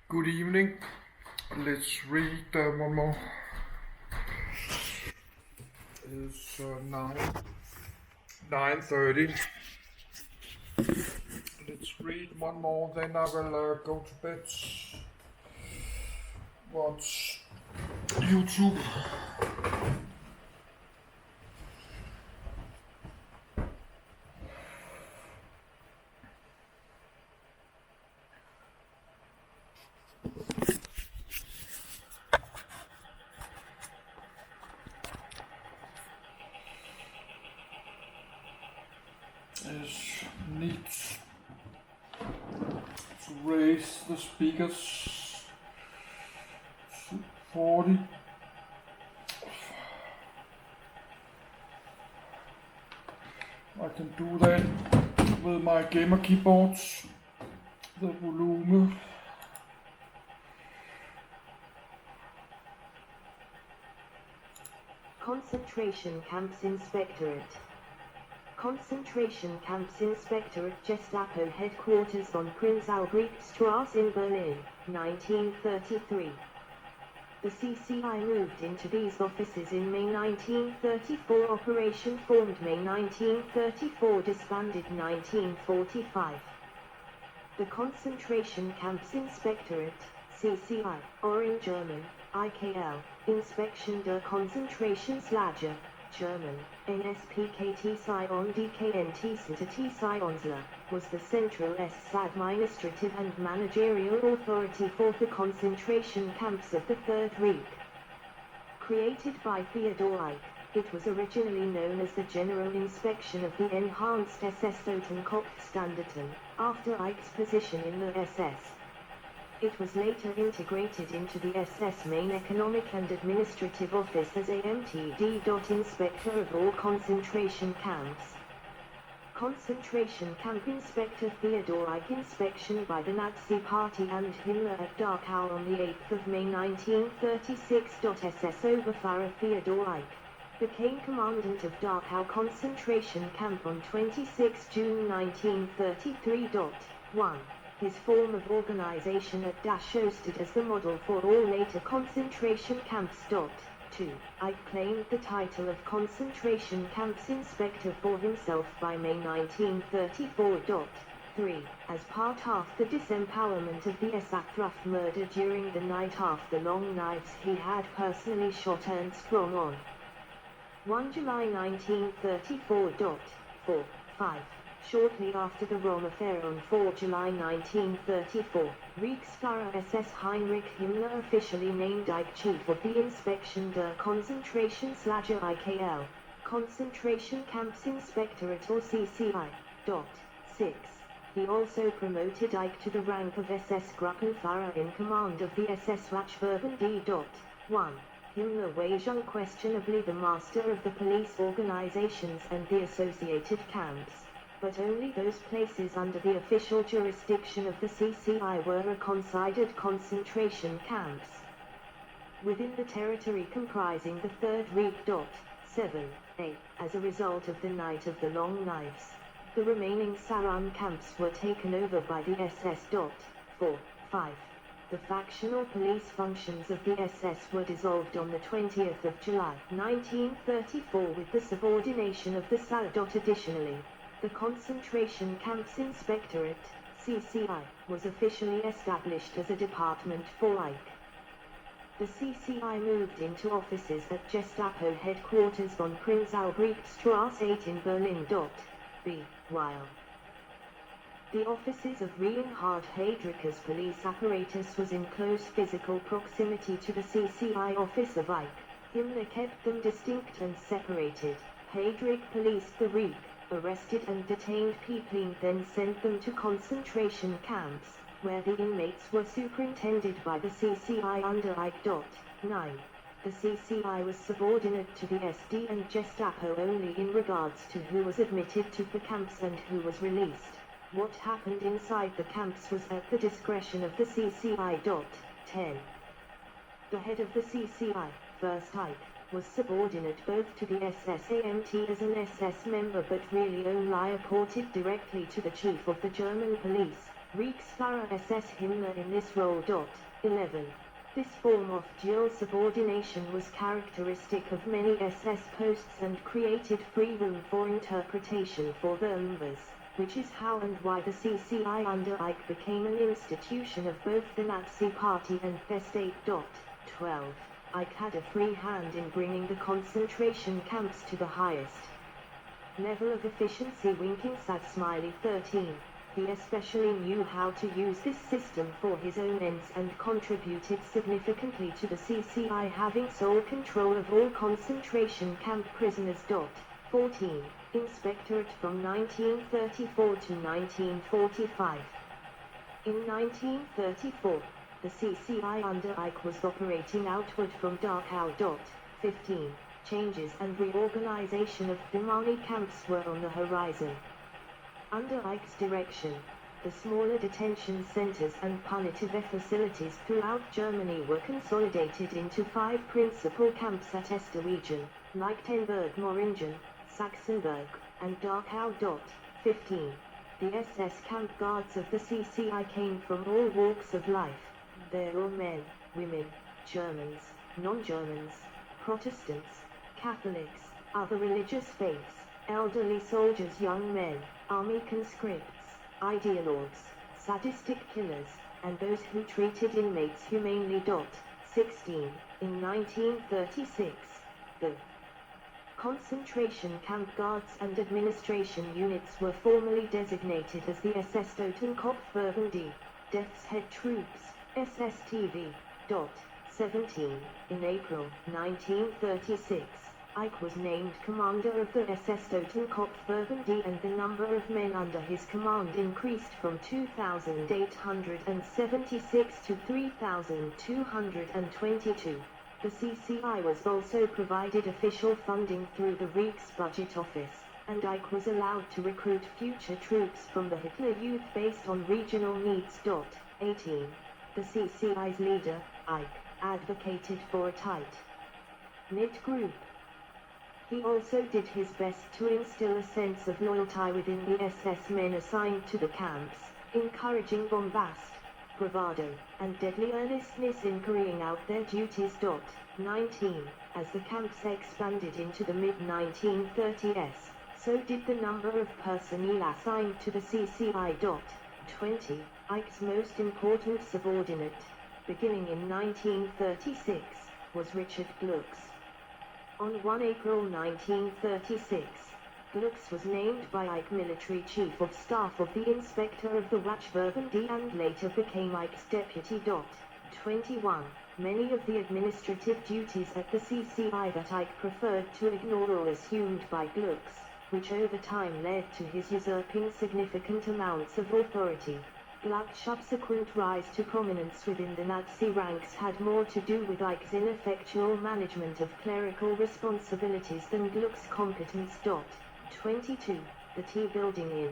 Good evening. Let's read one more. It's 9:30. Let's read one more, then I will go to bed. Watch YouTube. Is need to raise the speakers to 40. I can do that with my gamer keyboards. The volume. Concentration Camps Inspectorate. Concentration Camps Inspectorate Gestapo Headquarters on Prinz Albrechtstrasse in Berlin, 1933. The CCI moved into these offices in May 1934. Operation formed May 1934. Disbanded 1945. The Concentration Camps Inspectorate, CCI, or in German, IKL, Inspection der Konzentrationslager, German, NSPKT-DKNT-Sonsler, was the Central administrative and managerial authority for the concentration camps of the Third Reich. Created by Theodor Eicke, it was originally known as the General Inspection of the Enhanced SS Totenkopfstandarten, after Eicke's position in the SS. It was later integrated into the SS Main Economic and Administrative Office as AMTD. Inspector of all concentration camps. Concentration Camp Inspector Theodor Eicke. Inspection by the Nazi Party and Himmler at Dachau on the 8th of May 1936. SS Oberführer Theodor Eicke became commandant of Dachau concentration camp on 26 June 1933. 1. His form of organization at Dachau stood as the model for all later concentration camps. 2. Eicke claimed the title of concentration camps inspector for himself by May 1934. 3. As part of the disempowerment of the Sackruff murder during the night of the Long Knives, he had personally shot Ernst Röhm on 1 July 1934. 4. 5. Shortly after the Röhm affair on 4 July 1934, Reichsführer SS Heinrich Himmler officially named Eicke chief of the Inspection der Konzentrationslager IKL, Concentration Camps Inspectorate or CCI. 6. He also promoted Eicke to the rank of SS Gruppenführer in command of the SS Wachverband D. 1. Himmler was unquestionably the master of the police organizations and the associated camps, but only those places under the official jurisdiction of the CCI were considered concentration camps. Within the territory comprising the Third Reich. 7a. As a result of the Night of the Long Knives, the remaining Saarland camps were taken over by the SS. 4. 5. The factional police functions of the SS were dissolved on the 20th of July 1934 with the subordination of the SA. Additionally, the Concentration Camps Inspectorate, CCI, was officially established as a department for Eicke. The CCI moved into offices at Gestapo headquarters on Prinz Albrechtstrasse 8 in Berlin. B. While the offices of Reinhard Heydrich's police apparatus was in close physical proximity to the CCI office of Eicke, Himmler kept them distinct and separated. Heydrich policed the Reich, arrested and detained people and then sent them to concentration camps, where the inmates were superintended by the CCI under Eicke. 9. The CCI was subordinate to the SD and Gestapo only in regards to who was admitted to the camps and who was released. What happened inside the camps was at the discretion of the CCI. 10. The head of the CCI, First Eicke, was subordinate both to the SSAMT as an SS member but really only reported directly to the chief of the German police, Reichsführer SS Himmler in this role. 11. This form of dual subordination was characteristic of many SS posts and created free room for interpretation for their members, which is how and why the CCI under Eich became an institution of both the Nazi Party and the state. 12. Eich had a free hand in bringing the concentration camps to the highest level of efficiency. Winking sad smiley. 13. He especially knew how to use this system for his own ends and contributed significantly to the CCI having sole control of all concentration camp prisoners. 14. Inspectorate from 1934 to 1945. In 1934, the CCI under Eich was operating outward from Dachau. 15. Changes and reorganization of the Mani camps were on the horizon. Under Eich's direction, the smaller detention centers and punitive facilities throughout Germany were consolidated into 5 principal camps at Esterwegen, Lichtenberg-Moringen, Sachsenberg, and Dachau. 15. The SS camp guards of the CCI came from all walks of life. They were men, women, Germans, non-Germans, Protestants, Catholics, other religious faiths, elderly soldiers, young men, army conscripts, ideologues, sadistic killers, and those who treated inmates humanely. 16. In 1936, the concentration camp guards and administration units were formally designated as the SS Totenkopfverbände, Death's Head Troops, SSTV. 17. In April 1936, Eich was named commander of the SS Totenkopfverbände and the number of men under his command increased from 2,876 to 3,222. The CCI was also provided official funding through the Reichsbudget office, and Eich was allowed to recruit future troops from the Hitler Youth based on regional needs. 18. The CCI's leader, Eich, advocated for a tight-knit group. He also did his best to instill a sense of loyalty within the SS men assigned to the camps, encouraging bombast, bravado, and deadly earnestness in carrying out their duties. 19. As the camps expanded into the mid-1930s, so did the number of personnel assigned to the CCI. 20. Eich's most important subordinate, beginning in 1936, was Richard Glucks. On 1 April 1936, Glucks was named by Eich military chief of staff of the inspector of the Wachverbände and later became Eich's deputy. 21. Many of the administrative duties at the CCI that Eich preferred to ignore or assumed by Glucks, which over time led to his usurping significant amounts of authority. Gluck's subsequent rise to prominence within the Nazi ranks had more to do with Eich's ineffectual management of clerical responsibilities than Gluck's competence. 22. The T-building in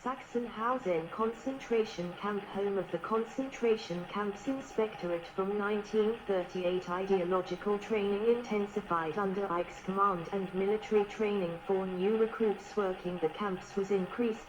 Sachsenhausen concentration camp, home of the concentration camps Inspectorate from 1938. Ideological training intensified under Eich's command and military training for new recruits working the camps was increased.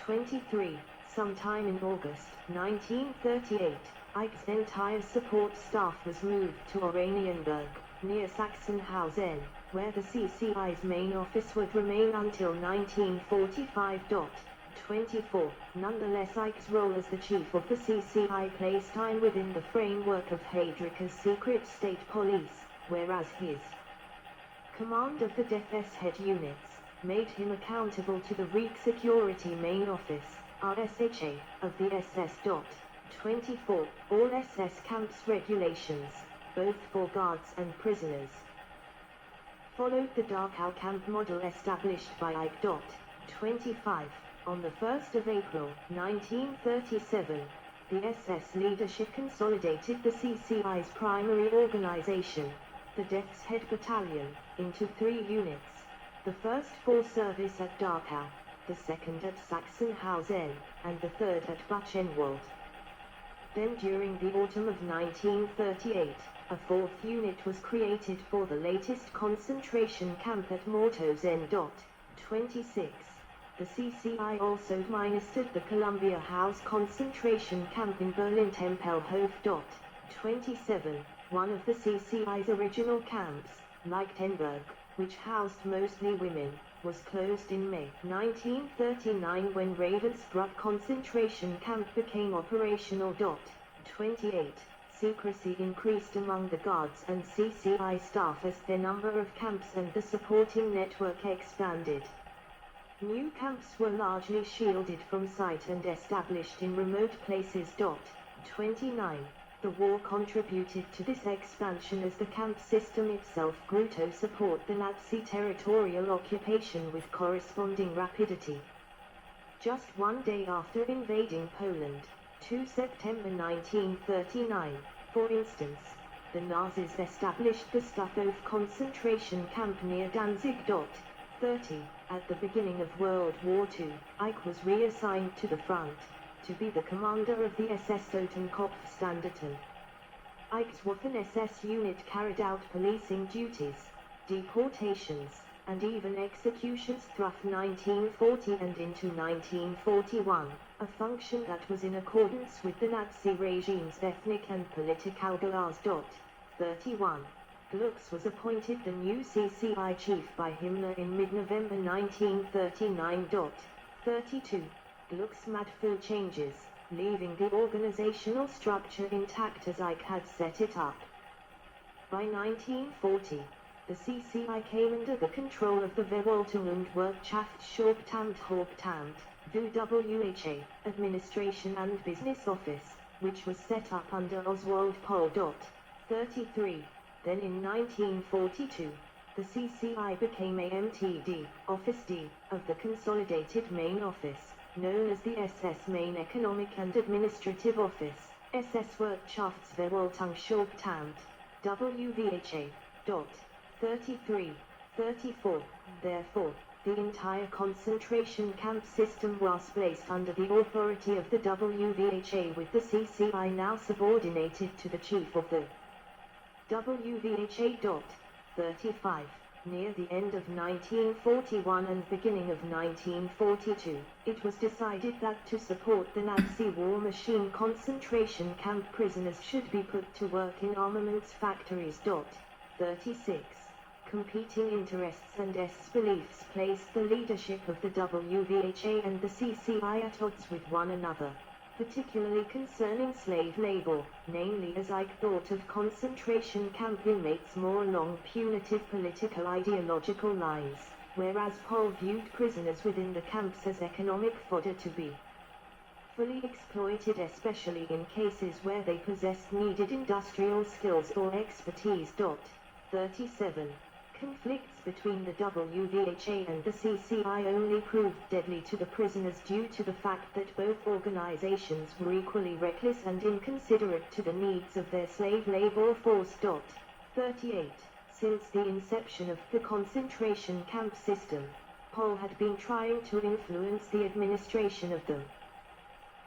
23. Sometime in August 1938, Eich's entire support staff was moved to Oranienburg, near Sachsenhausen, where the CCI's main office would remain until 1945. 24. Nonetheless, Eich's role as the chief of the CCI placed him within the framework of Heydrich's secret state police, whereas his command of the Death's Head units made him accountable to the Reichssecurity main office, RSHA, of the SS. 24. All SS camps regulations, both for guards and prisoners, followed the Dachau camp model established by Eich. 25. On the 1st of April 1937, the SS leadership consolidated the CCI's primary organization, the Death's Head Battalion, into 3 units. The first for service at Dachau, the second at Sachsenhausen, and the third at Buchenwald. Then during the autumn of 1938, a 4th unit was created for the latest concentration camp at Mauthausen. 26. The CCI also administered the Columbia House concentration camp in Berlin-Tempelhof. 27. One of the CCI's original camps, Lichtenberg, which housed mostly women, was closed in May 1939 when Ravensbrück concentration camp became operational. 28. Secrecy increased among the guards and CCI staff as their number of camps and the supporting network expanded. New camps were largely shielded from sight and established in remote places. 29. The war contributed to this expansion as the camp system itself grew to support the Nazi territorial occupation with corresponding rapidity. Just one day after invading Poland, 2 September 1939, for instance, the Nazis established the Stutthof concentration camp near Danzig. 30. At the beginning of World War II, Eick was reassigned to the front, to be the commander of the SS Totenkopfstandarte. Eick's Waffen-SS unit carried out policing duties, deportations, and even executions through 1940 and into 1941, a function that was in accordance with the Nazi regime's ethnic and political goals. 31. Glücks was appointed the new CCI chief by Himmler in mid-November 1939. 32. Glücks made full changes, leaving the organizational structure intact as Eick had set it up. By 1940, the CCI came under the control of the Verwaltung und Wirtschaftshauptamt VWHA, Administration and Business Office, which was set up under Oswald Pohl. 33. Then in 1942, the CCI became AMTD, Office D, of the Consolidated Main Office, known as the SS Main Economic and Administrative Office, SS Wirtschaftsverwaltungshauptamt, WVHA. 33. 34. Therefore, the entire concentration camp system was placed under the authority of the WVHA, with the CCI now subordinated to the chief of the WVHA. 35. Near the end of 1941 and beginning of 1942, it was decided that to support the Nazi war machine, concentration camp prisoners should be put to work in armaments factories. 36. Competing interests and beliefs placed the leadership of the WVHA and the CCI at odds with one another, particularly concerning slave labor, namely as Eick thought of concentration camp inmates more along punitive political ideological lines, whereas Pohl viewed prisoners within the camps as economic fodder to be fully exploited, especially in cases where they possessed needed industrial skills or expertise. 37. Conflicts between the WVHA and the CCI only proved deadly to the prisoners due to the fact that both organizations were equally reckless and inconsiderate to the needs of their slave labor force. 38. Since the inception of the concentration camp system, Pohl had been trying to influence the administration of them.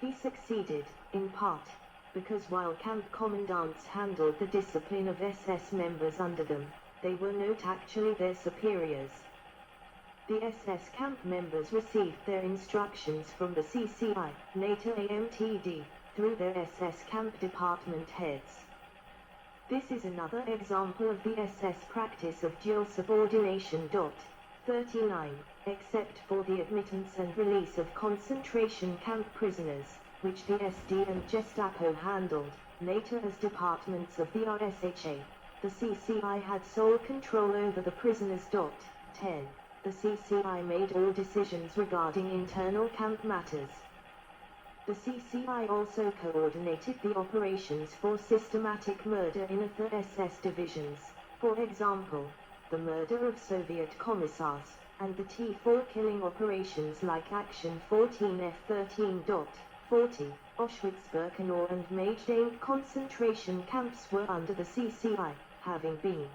He succeeded, in part, because while camp commandants handled the discipline of SS members under them, they were not actually their superiors. The SS camp members received their instructions from the CCI, later AMTD, through their SS camp department heads. This is another example of the SS practice of dual subordination. 39. Except for the admittance and release of concentration camp prisoners, which the SD and Gestapo handled, later as departments of the RSHA, the CCI had sole control over the prisoners. 10. The CCI made all decisions regarding internal camp matters. The CCI also coordinated the operations for systematic murder in other SS divisions, for example, the murder of Soviet commissars, and the T4 killing operations like Action 14F13. 40. Auschwitz-Birkenau and Majdanek concentration camps were under the CCI, having been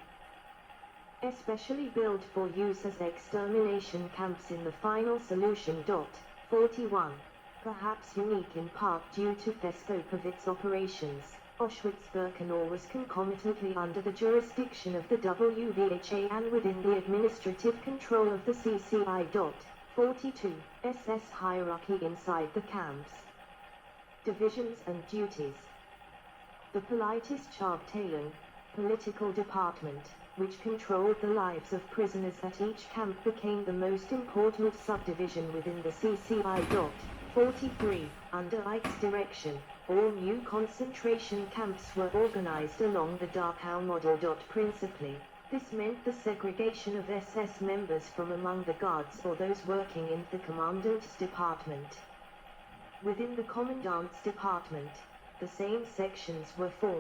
especially built for use as extermination camps in the final solution. 41. Perhaps unique in part due to the scope of its operations, Auschwitz-Birkenau was concomitantly under the jurisdiction of the WVHA and within the administrative control of the CCI. 42. SS hierarchy inside the camps. Divisions and duties. The politest Chabtalan, political department, which controlled the lives of prisoners at each camp, became the most important subdivision within the CCI. 43. Under Ike's direction, all new concentration camps were organized along the Dachau model. Principally, this meant the segregation of SS members from among the guards or those working in the commandant's department. Within the commandant's department, the same sections were formed.